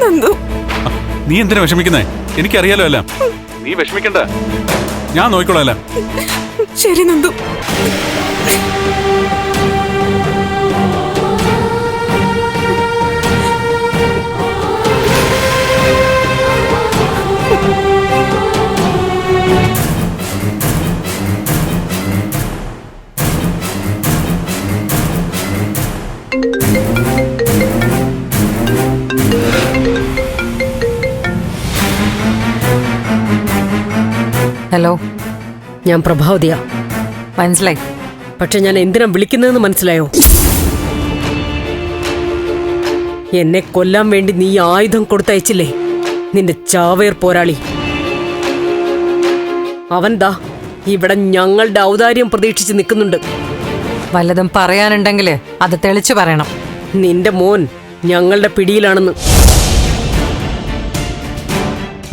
നന്ദു, നീ എന്തിനാ വിഷമിക്കുന്നേ? എനിക്കറിയാലോ അല്ല. നീ വിഷമിക്കണ്ട, ഞാൻ നോക്കിക്കോളാം. ശരി നന്ദു. ഹലോ, ഞാൻ പ്രഭാവതിയാ. മനസ്സിലായി. പക്ഷെ ഞാൻ എന്തിനാ വിളിക്കുന്നതെന്ന് മനസ്സിലായോ? എന്നെ കൊല്ലാൻ വേണ്ടി നീ ആയുധം കൊടുത്തയച്ചില്ലേ, നിന്റെ ചാവേർ പോരാളി. അവൻ ദാ ഇവിടെ ഞങ്ങളുടെ ഔദാര്യം പ്രതീക്ഷിച്ച് നിൽക്കുന്നുണ്ട്. വല്ലതും പറയാനുണ്ടെങ്കിൽ അത് തെളിച്ചു പറയണം. നിന്റെ മോൻ ഞങ്ങളുടെ പിടിയിലാണെന്ന്.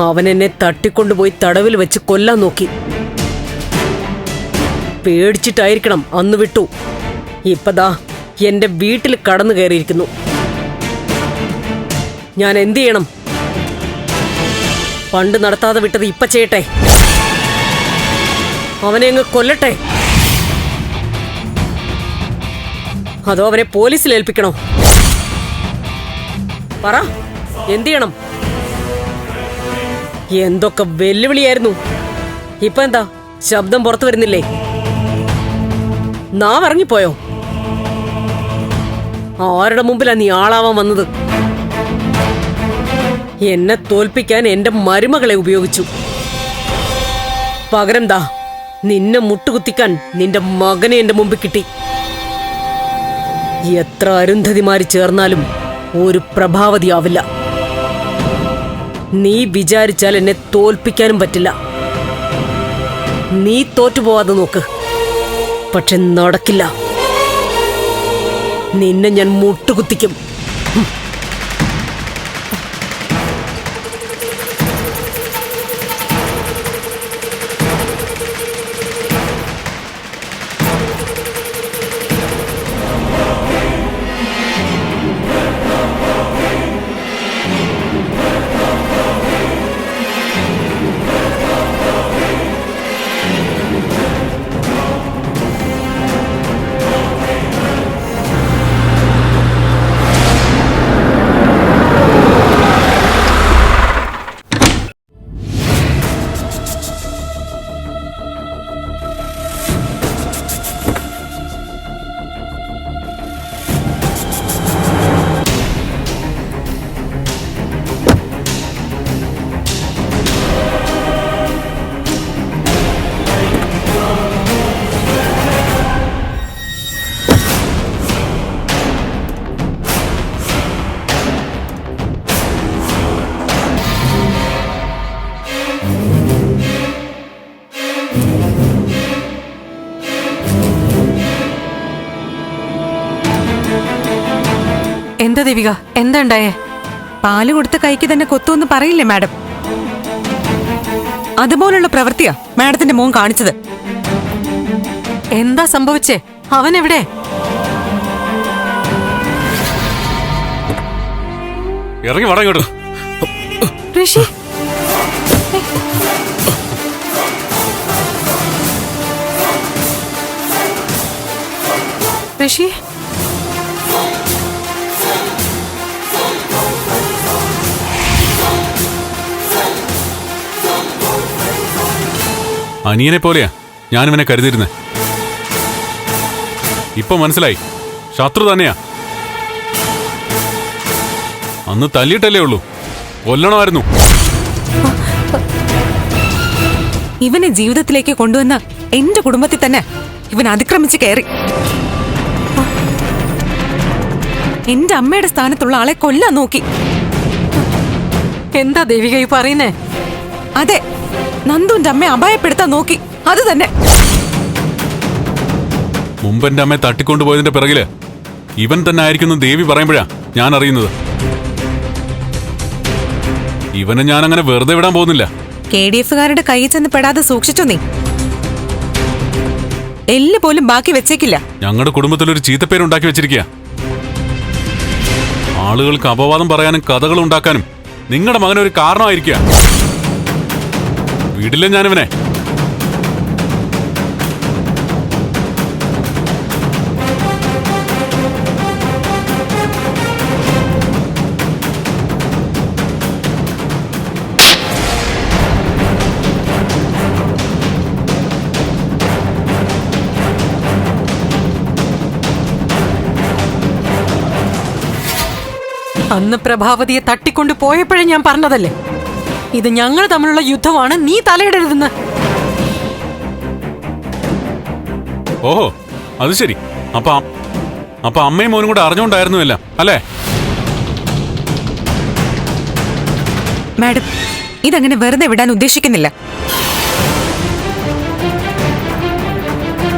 അവൻ എന്നെ തട്ടിക്കൊണ്ടുപോയി തടവിൽ വെച്ച് കൊല്ലാൻ നോക്കി. പേടിച്ചിട്ടായിരിക്കണം അന്ന് വിട്ടു. ഇപ്പതാ എന്റെ വീട്ടിൽ കടന്നു കയറിയിരിക്കുന്നു. ഞാൻ എന്തു ചെയ്യണം? പണ്ട് നടത്താതെ വിട്ടത് ഇപ്പ ചെയ്യട്ടെ? അവനെ അങ്ങ് കൊല്ലട്ടെ? അതോ അവനെ പോലീസിൽ ഏൽപ്പിക്കണോ? പറ, എന്തു ചെയ്യണം? എന്തൊക്കെ വെല്ലുവിളിയായിരുന്നു. ഇപ്പൊ എന്താ ശബ്ദം പുറത്തു വരുന്നില്ലേ? നാവ് ഇറങ്ങിപ്പോയോ? ആരുടെ മുമ്പിലാ നീ ആളാവാൻ വന്നത്? എന്നെ തോൽപ്പിക്കാൻ എന്റെ മരുമകളെ ഉപയോഗിച്ചു. പകരം ദാ നിന്നെ മുട്ടുകുത്തിക്കാൻ നിന്റെ മകനെ എന്റെ മുമ്പിൽ കിട്ടി. എത്ര അരുന്ധതിമാര് ചേർന്നാലും ഒരു പ്രഭാവതിയാവില്ല. നീ വിചാരിച്ചാൽ എന്നെ തോൽപ്പിക്കാനും പറ്റില്ല. നീ തോറ്റുപോവാതെ നോക്ക്. പക്ഷെ നടക്കില്ല. നിന്നെ ഞാൻ മുട്ടുകുത്തിക്കും. എന്താ ദേവിക, എന്താ ഉണ്ടായേ? പാല് കൊടുത്ത കൈക്ക് തന്നെ കൊത്തുവെന്ന് പറയില്ലേ മാഡം? അതുപോലുള്ള പ്രവൃത്തിയാ മാഡത്തിന്റെ മോൻ കാണിച്ചത്. എന്താ സംഭവിച്ചേ? അവൻ എവിടെ? ഇറങ്ങി വട ഇങ്ങോട്ട്. ഋഷി, ഋഷി, അനിയനെ പോലെയാ ഞാനിവനെ കരുതിയിരുന്നേ. ഇപ്പൊ മനസ്സിലായി, ശത്രു തന്നെയാ. അന്ന് തല്ലിയിട്ടല്ലേ ഉള്ളൂ, കൊല്ലണമായിരുന്നു. ഇവനെ ജീവിതത്തിലേക്ക് കൊണ്ടുവന്ന എന്റെ കുടുംബത്തിൽ തന്നെ ഇവൻ അതിക്രമിച്ച് കയറി. എന്റെ അമ്മയുടെ സ്ഥാനത്തുള്ള ആളെ കൊല്ലാൻ നോക്കി. എന്താ ദേവിക ഈ പറയുന്നേ? അതെ, നന്ദുവിന്റെ അമ്മയെ അപായപ്പെടുത്താൻ നോക്കി. അത് തന്നെ. മുമ്പ് എന്റെ അമ്മയെ തട്ടിക്കൊണ്ടുപോയതിന്റെ പിറകില് ഇവൻ തന്നെ ആയിരിക്കുന്നു ദേവി പറയുമ്പോഴാ ഞാൻ അറിയുന്നത്. ഇവനെ ഞാൻ അങ്ങനെ വെറുതെ വിടാൻ പോകുന്നില്ല. KDF-കാരുടെ കയ്യിൽ ചെന്ന് പെടാതെ സൂക്ഷിച്ചോ നീ. എല്ല് പോലും ബാക്കി വെച്ചേക്കില്ല. ഞങ്ങളുടെ കുടുംബത്തിലൊരു ചീത്തപ്പേരുണ്ടാക്കി വെച്ചിരിക്കുക. ആളുകൾക്ക് അപവാദം പറയാനും കഥകൾ ഉണ്ടാക്കാനും നിങ്ങളുടെ മകനൊരു കാരണമായിരിക്കുക. വീടില്ല ഞാനിവനെ. അന്ന് പ്രഭാവതിയെ തട്ടിക്കൊണ്ടു പോയപ്പോഴേ ഞാൻ പറഞ്ഞതല്ലേ, ഇത് ഞങ്ങൾ തമ്മിലുള്ള യുദ്ധമാണ്, നീ തലയിടരുതെന്ന്. ഓഹോ, അത് ശരി. അപ്പൊ അമ്മയും മോനും കൂടെ അറിഞ്ഞുകൊണ്ടായിരുന്നു എല്ലാം അല്ലേ? മാഡം, ഇതങ്ങനെ വെറുതെ വിടാൻ ഉദ്ദേശിക്കുന്നില്ല.